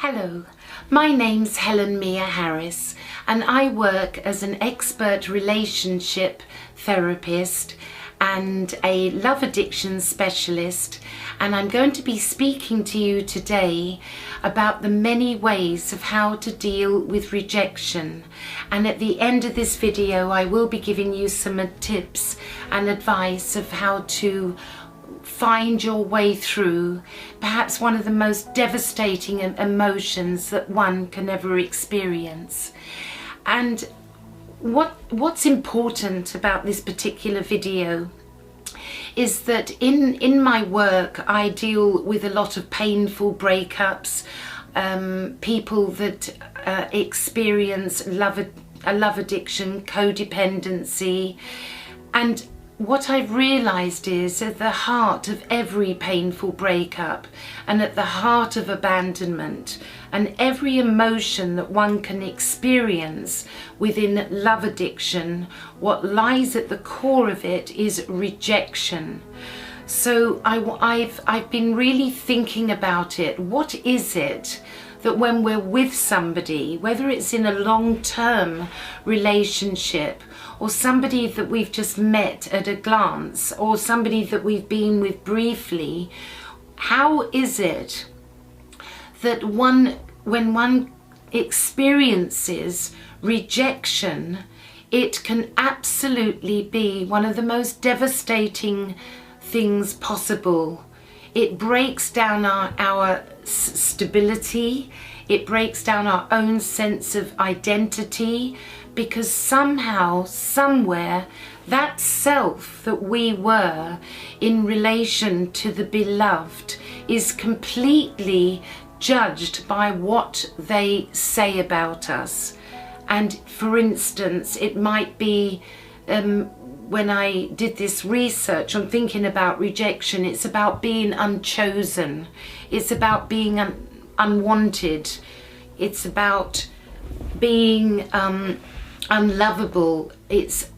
Hello, my name's Helen Harris and I work as an expert relationship therapist and a love addiction specialist, and I'm going to be speaking to you today about the many ways of how to deal with rejection. And at the end of this video I will be giving you some tips and advice of how to find your way through perhaps one of the most devastating emotions that one can ever experience. And what's important about this particular video is that in my work I deal with a lot of painful breakups, people that experience a love addiction, codependency, and what I've realised is at the heart of every painful breakup and at the heart of abandonment and every emotion that one can experience within love addiction, what lies at the core of it is rejection. So I've been really thinking about it. What is it that when we're with somebody, whether it's in a long-term relationship or somebody that we've just met at a glance or somebody that we've been with briefly, how is it that when one experiences rejection, it can absolutely be one of the most devastating things possible? It breaks down our stability, it breaks down our own sense of identity, because somehow, somewhere, that self that we were in relation to the beloved is completely judged by what they say about us. And for instance, it might be when I did this research on thinking about rejection, it's about being unchosen, it's about being unwanted, it's about being unlovable, it's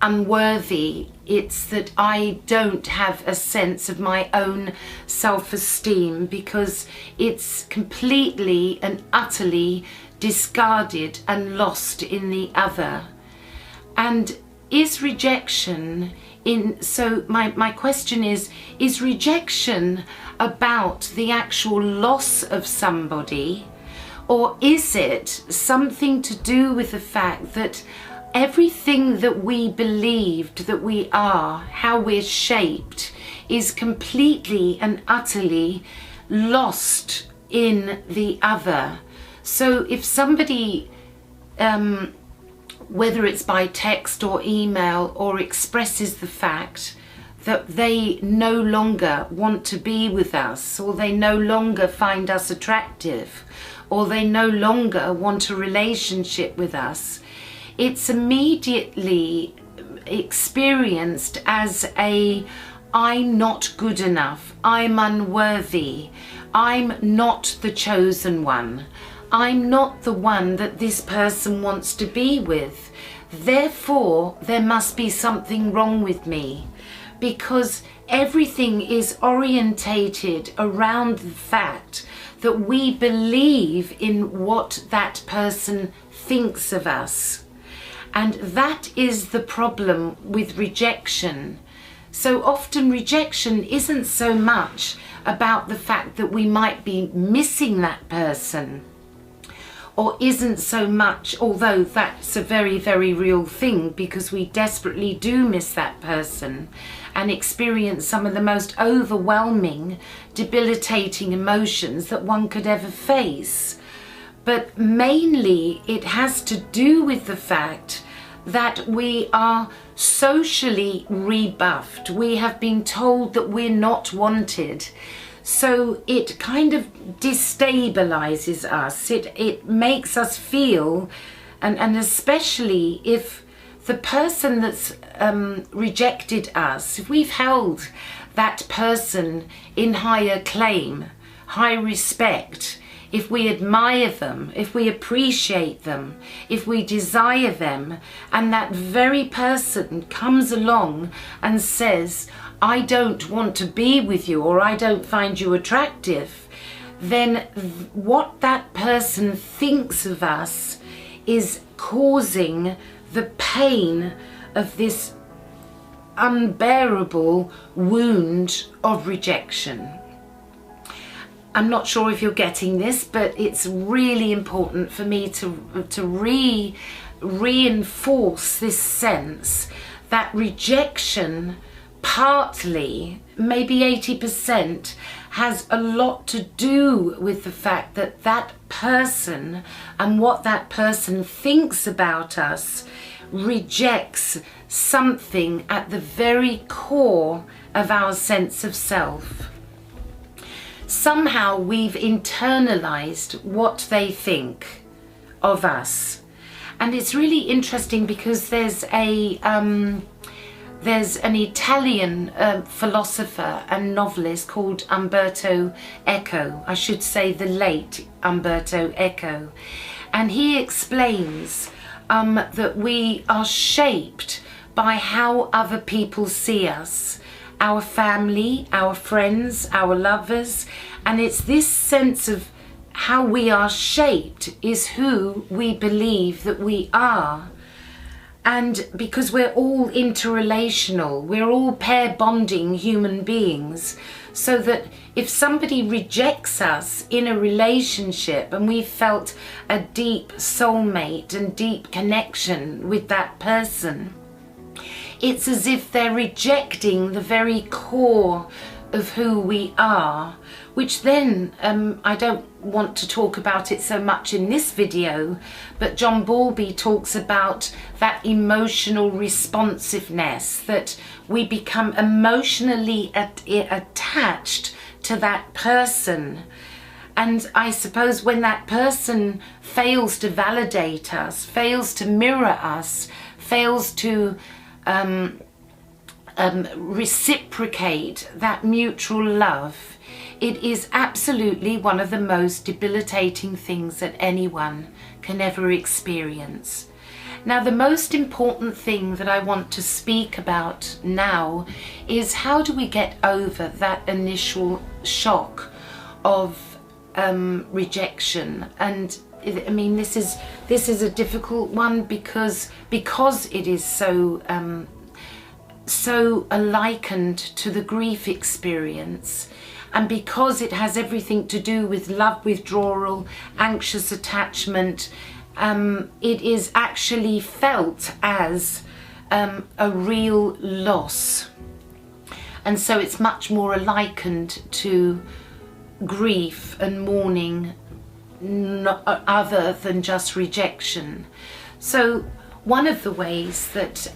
unworthy, it's that I don't have a sense of my own self-esteem because it's completely and utterly discarded and lost in the other. And is rejection my question is rejection about the actual loss of somebody, or is it something to do with the fact that everything that we believed that we are, how we're shaped, is completely and utterly lost in the other? So if somebody whether it's by text or email, or expresses the fact that they no longer want to be with us, or they no longer find us attractive, or they no longer want a relationship with us, it's immediately experienced as I'm not good enough, I'm unworthy, I'm not the chosen one, I'm not the one that this person wants to be with. Therefore, there must be something wrong with me, because everything is orientated around the fact that we believe in what that person thinks of us. And that is the problem with rejection. So often rejection isn't so much about the fact that we might be missing that person, or isn't so much, although that's a very, very real thing, because we desperately do miss that person and experience some of the most overwhelming, debilitating emotions that one could ever face. But mainly it has to do with the fact that we are socially rebuffed. We have been told that we're not wanted. So it kind of destabilizes us. It makes us feel, and especially if the person that's rejected us, if we've held that person in high acclaim, high respect, if we admire them, if we appreciate them, if we desire them, and that very person comes along and says, I don't want to be with you, or I don't find you attractive, then what that person thinks of us is causing the pain of this unbearable wound of rejection. I'm not sure if you're getting this, but it's really important for me to reinforce this sense that rejection, partly, maybe 80%, has a lot to do with the fact that that person and what that person thinks about us rejects something at the very core of our sense of self. Somehow we've internalized what they think of us. And it's really interesting because there's an Italian philosopher and novelist called Umberto Eco, I should say the late Umberto Eco, and he explains that we are shaped by how other people see us, our family, our friends, our lovers, and it's this sense of how we are shaped is who we believe that we are. And because we're all interrelational, we're all pair bonding human beings, so that if somebody rejects us in a relationship and we felt a deep soulmate and deep connection with that person, it's as if they're rejecting the very core of who we are, which then, I don't want to talk about it so much in this video, but John Bowlby talks about that emotional responsiveness, that we become emotionally attached to that person. And I suppose when that person fails to validate us, fails to mirror us, fails to reciprocate that mutual love, it is absolutely one of the most debilitating things that anyone can ever experience. Now, the most important thing that I want to speak about now is how do we get over that initial shock of rejection. And I mean, this is a difficult one because it is so likened to the grief experience, and because it has everything to do with love withdrawal, anxious attachment, it is actually felt as a real loss. And so it's much more likened to grief and mourning, other than just rejection. So one of the ways that,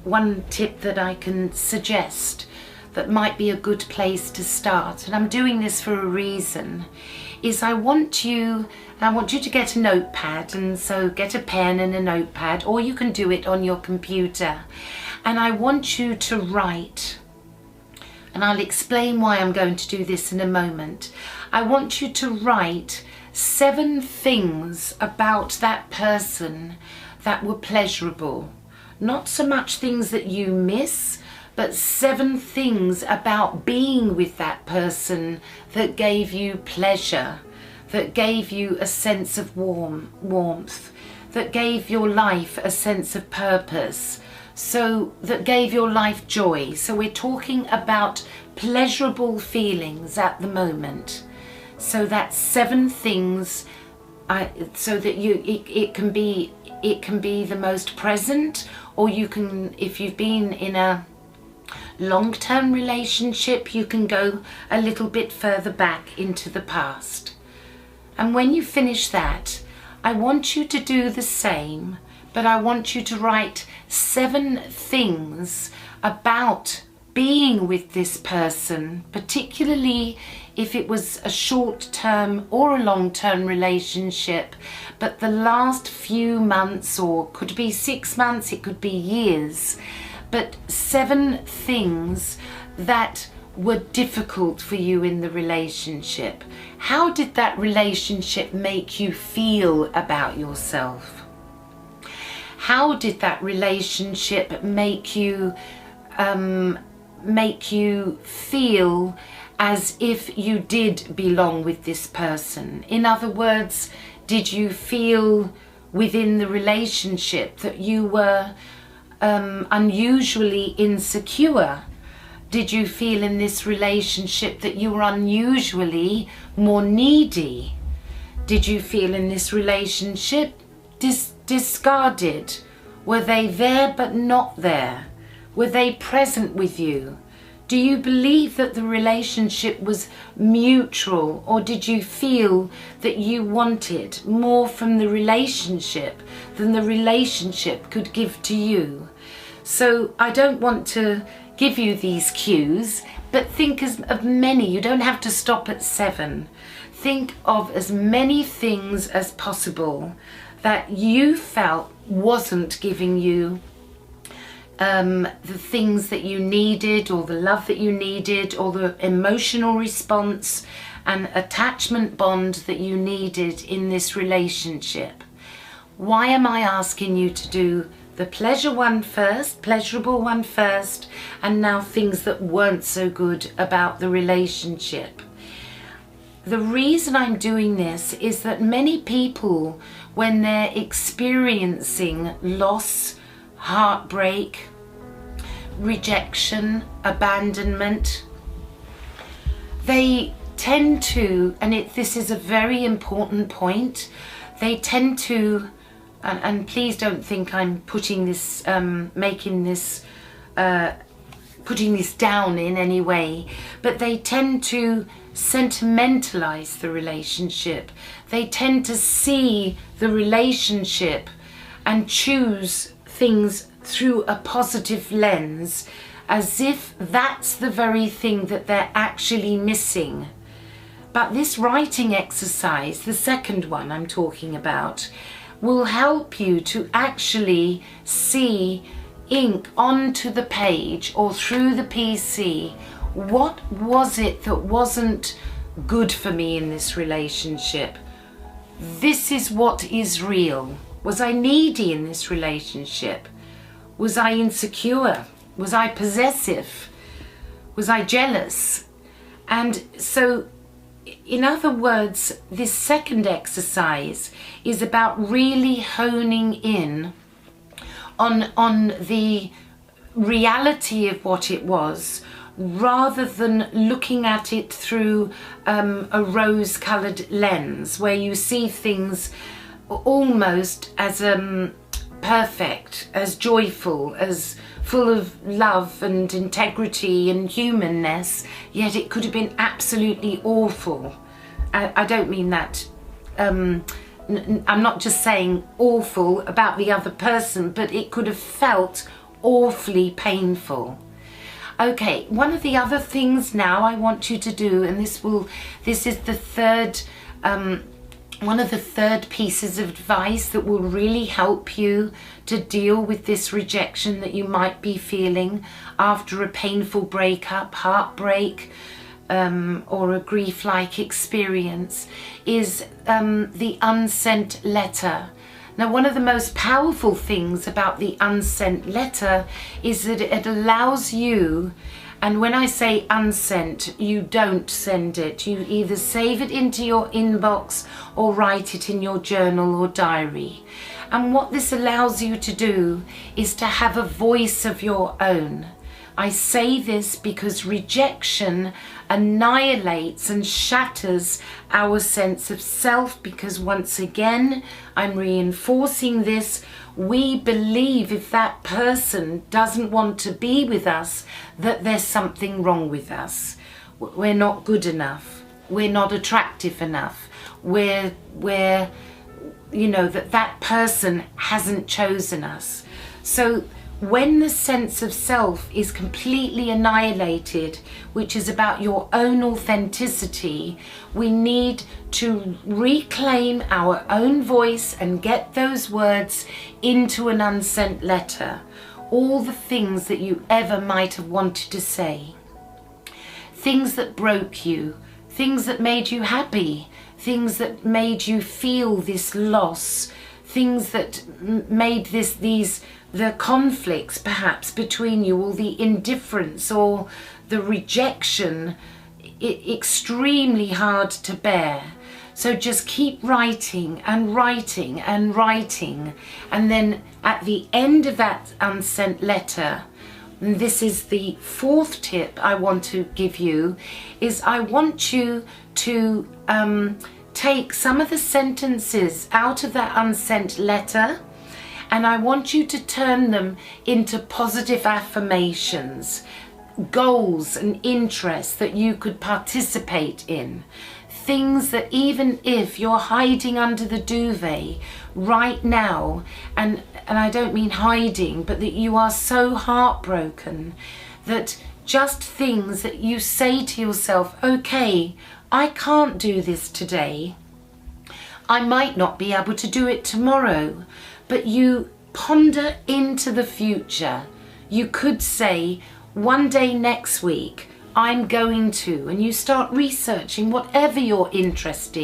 one tip that I can suggest that might be a good place to start, and I'm doing this for a reason, is I want you to get a notepad, and so get a pen and a notepad, or you can do it on your computer, and I want you to write, and I'll explain why I'm going to do this in a moment. I want you to write 7 things about that person that were pleasurable. Not so much things that you miss, but 7 things about being with that person that gave you pleasure, that gave you a sense of warmth, that gave your life a sense of purpose, so that gave your life joy. So we're talking about pleasurable feelings at the moment. So that's 7 things, so that it can be the most present, or you can, if you've been in a long-term relationship, you can go a little bit further back into the past. And when you finish that, I want you to do the same, but I want you to write 7 things about being with this person, particularly if it was a short-term or a long-term relationship, but the last few months, or could be 6 months, it could be years, but 7 things that were difficult for you in the relationship. How did that relationship make you feel about yourself? How did that relationship make you make you feel as if you did belong with this person? In other words, did you feel within the relationship that you were unusually insecure? Did you feel in this relationship that you were unusually more needy? Did you feel in this relationship discarded? Were they there but not there? Were they present with you? Do you believe that the relationship was mutual, or did you feel that you wanted more from the relationship than the relationship could give to you? So I don't want to give you these cues, but think of many. You don't have to stop at 7. Think of as many things as possible that you felt wasn't giving you the things that you needed, or the love that you needed, or the emotional response and attachment bond that you needed in this relationship. Why am I asking you to do the pleasurable one first, and now things that weren't so good about the relationship? The reason I'm doing this is that many people, when they're experiencing loss, heartbreak, rejection, abandonment, they tend to, and this is a very important point, they tend to, and please don't think I'm putting this, putting this down in any way, but they tend to sentimentalize the relationship. They tend to see the relationship and choose things through a positive lens, as if that's the very thing that they're actually missing. But this writing exercise, the second one I'm talking about, will help you to actually see ink onto the page or through the PC. What was it that wasn't good for me in this relationship? This is what is real. Was I needy in this relationship? Was I insecure? Was I possessive? Was I jealous? And so, in other words, this second exercise is about really honing in on the reality of what it was, rather than looking at it through a rose-coloured lens where you see things almost as perfect, as joyful, as full of love and integrity and humanness, yet it could have been absolutely awful. I don't mean that, I'm not just saying awful about the other person, but it could have felt awfully painful. Okay, one of the other things now I want you to do, and this is the third, one of the third pieces of advice that will really help you to deal with this rejection that you might be feeling after a painful breakup, heartbreak, or a grief-like experience, is the unsent letter. Now, one of the most powerful things about the unsent letter is that it allows you, and when I say unsent, you don't send it. You either save it into your inbox or write it in your journal or diary. And what this allows you to do is to have a voice of your own. I say this because rejection annihilates and shatters our sense of self, because once again, I'm reinforcing this, we believe if that person doesn't want to be with us, that there's something wrong with us. We're not good enough. We're not attractive enough. We're you know, that person hasn't chosen us. So when the sense of self is completely annihilated, which is about your own authenticity, we need to reclaim our own voice and get those words into an unsent letter. All the things that you ever might have wanted to say. Things that broke you, things that made you happy, things that made you feel this loss, things that made these the conflicts perhaps between you, or the indifference or the rejection, extremely hard to bear. So just keep writing and writing and writing, and then at the end of that unsent letter, and this is the fourth tip I want to give you, is I want you to take some of the sentences out of that unsent letter, and I want you to turn them into positive affirmations, goals and interests that you could participate in. Things that even if you're hiding under the duvet right now, and I don't mean hiding, but that you are so heartbroken, that just things that you say to yourself, okay, I can't do this today. I might not be able to do it tomorrow, but you ponder into the future. You could say, one day next week, I'm going to, and you start researching whatever your interest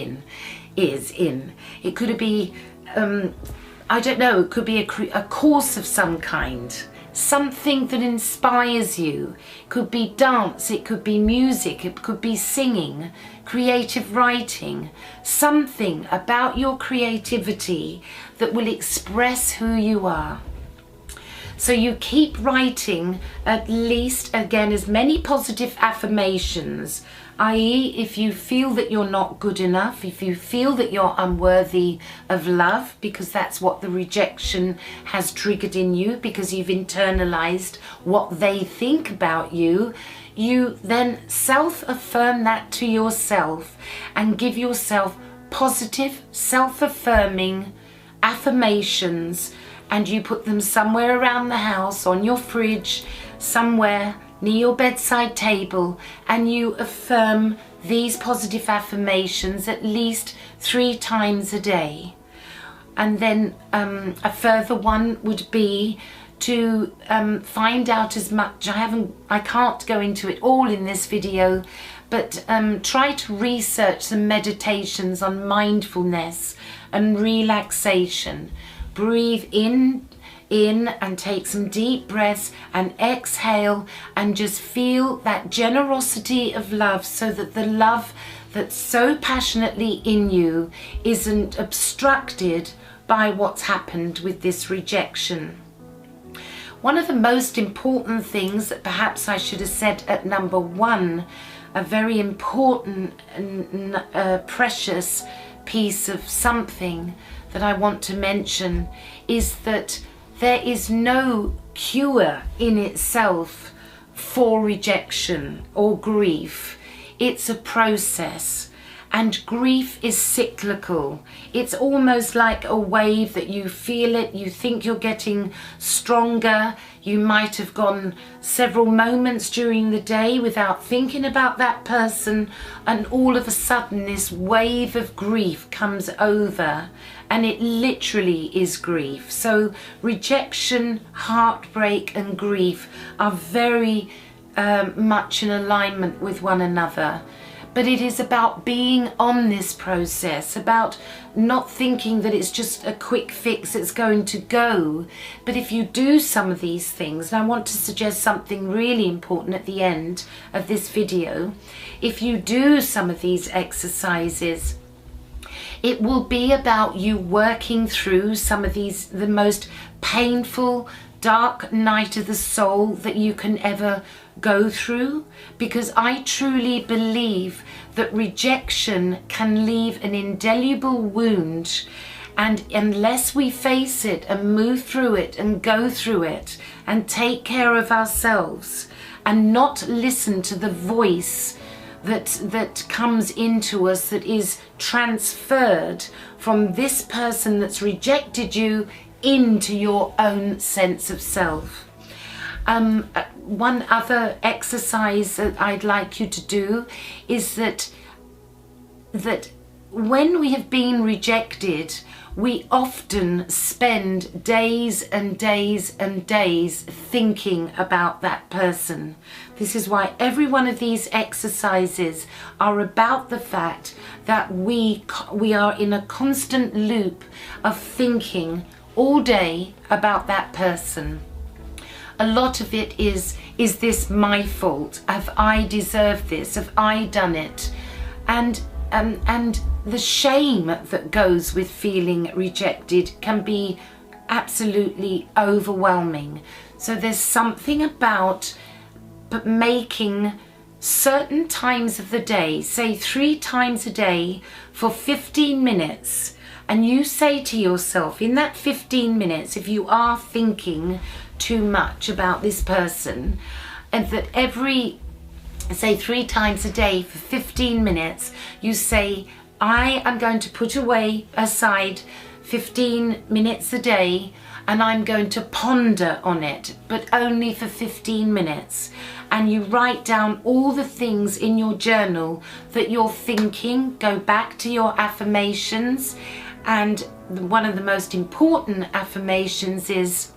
is in. It could be, I don't know, it could be a course of some kind, something that inspires you. It could be dance, it could be music, it could be singing, creative writing, something about your creativity that will express who you are. So you keep writing at least, again, as many positive affirmations, i.e. if you feel that you're not good enough, if you feel that you're unworthy of love, because that's what the rejection has triggered in you, because you've internalized what they think about you, you then self-affirm that to yourself and give yourself positive, self-affirming affirmations, and you put them somewhere around the house, on your fridge, somewhere near your bedside table, and you affirm these positive affirmations at least 3 times a day. And then a further one would be to find out as much. I can't go into it all in this video, but try to research some meditations on mindfulness and relaxation. Breathe in and take some deep breaths, and exhale, and just feel that generosity of love, so that the love that's so passionately in you isn't obstructed by what's happened with this rejection. One of the most important things that perhaps I should have said at number 1, a very important and precious piece of something that I want to mention, is that there is no cure in itself for rejection or grief. It's a process, and grief is cyclical. It's almost like a wave that you feel it, you think you're getting stronger. You might have gone several moments during the day without thinking about that person, and all of a sudden this wave of grief comes over, and it literally is grief. So rejection, heartbreak and grief are very much in alignment with one another. But it is about being on this process, about not thinking that it's just a quick fix that's going to go. But if you do some of these things, and I want to suggest something really important at the end of this video, if you do some of these exercises, it will be about you working through some of these, the most painful, dark night of the soul that you can ever go through, because I truly believe that rejection can leave an indelible wound, and unless we face it and move through it and go through it and take care of ourselves and not listen to the voice that comes into us, that is transferred from this person that's rejected you into your own sense of self. One other exercise that I'd like you to do is that when we have been rejected, we often spend days and days and days thinking about that person. This is why every one of these exercises are about the fact that we are in a constant loop of thinking, all day about that person. A lot of it is this my fault? Have I deserved this? Have I done it? And the shame that goes with feeling rejected can be absolutely overwhelming. So there's something about making certain times of the day, say 3 times a day for 15 minutes, and you say to yourself in that 15 minutes, if you are thinking too much about this person, and that every, say 3 times a day for 15 minutes, you say, I am going to put aside 15 minutes a day, and I'm going to ponder on it, but only for 15 minutes. And you write down all the things in your journal that you're thinking, go back to your affirmations. And one of the most important affirmations is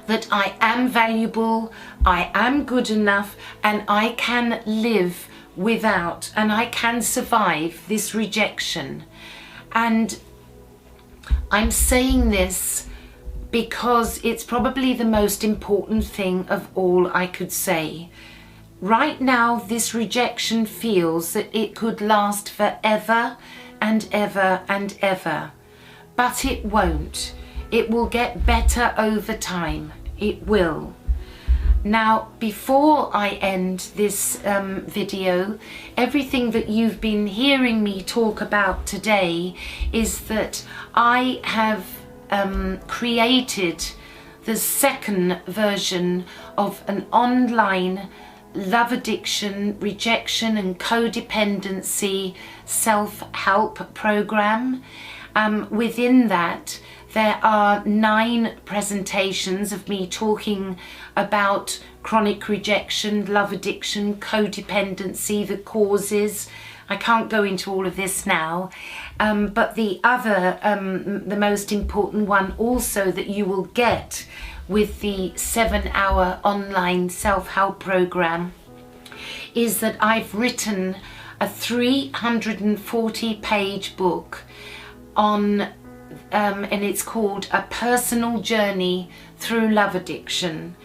that I am valuable, I am good enough, and I can live without, and I can survive this rejection. And I'm saying this because it's probably the most important thing of all I could say. Right now, this rejection feels that it could last forever and ever and ever, but it won't. It will get better over time. It will. Now, before I end this video, everything that you've been hearing me talk about today is that I have created the second version of an online love addiction, rejection and codependency self-help program. Within that, there are 9 presentations of me talking about chronic rejection, love addiction, codependency, the causes. I can't go into all of this now, but the other, the most important one also that you will get with the 7-hour online self-help program is that I've written a 340-page book on, and it's called A Personal Journey Through Love Addiction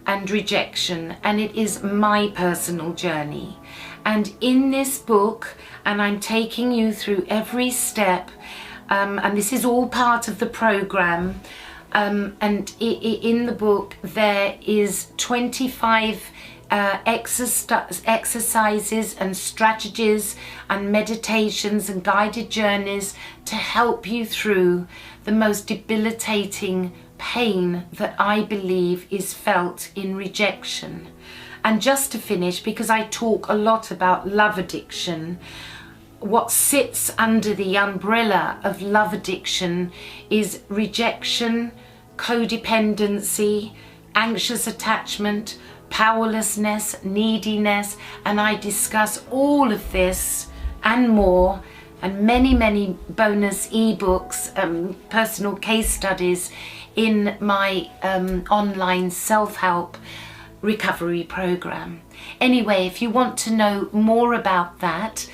and Rejection, and it is my personal journey. And in this book, and I'm taking you through every step, and this is all part of the program, and in the book there is 25 exercises and strategies and meditations and guided journeys to help you through the most debilitating pain that I believe is felt in rejection. And just to finish, because I talk a lot about love addiction, what sits under the umbrella of love addiction is rejection, codependency, anxious attachment, powerlessness, neediness, and I discuss all of this and more, and many bonus ebooks, personal case studies in my online self-help recovery program. Anyway, if you want to know more about that,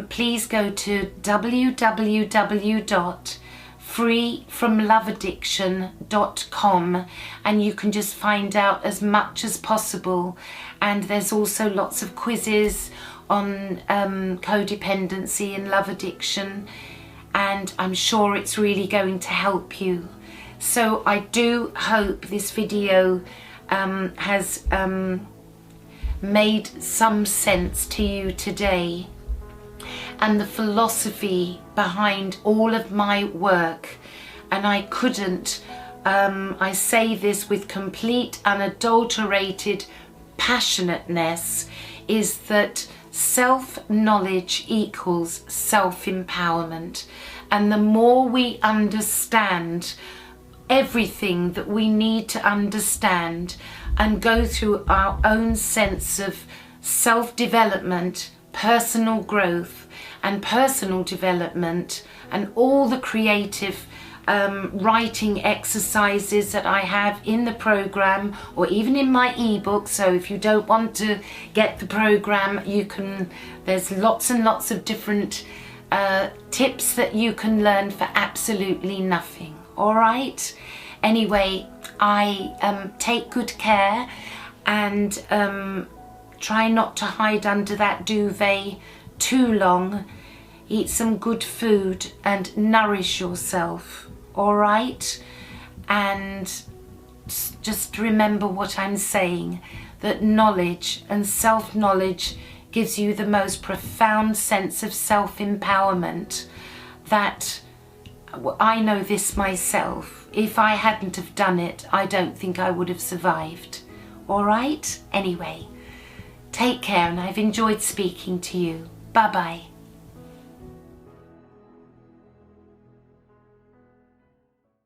please go to www.freefromloveaddiction.com and you can just find out as much as possible. And there's also lots of quizzes on codependency and love addiction, and I'm sure it's really going to help you. So I do hope this video has made some sense to you today, and the philosophy behind all of my work. And I couldn't, I say this with complete unadulterated passionateness, is that self-knowledge equals self-empowerment. And the more we understand everything that we need to understand and go through our own sense of self-development, personal growth and personal development, and all the creative writing exercises that I have in the program or even in my ebook. So if you don't want to get the program, you can, there's lots and lots of different tips that you can learn for absolutely nothing. all right? Anyway, I take good care and try not to hide under that duvet too long. Eat some good food and nourish yourself, all right? And just remember what I'm saying, that knowledge and self-knowledge gives you the most profound sense of self-empowerment. That I know this myself. If I hadn't have done it, I don't think I would have survived. All right? Anyway, take care, and I've enjoyed speaking to you. Bye-bye.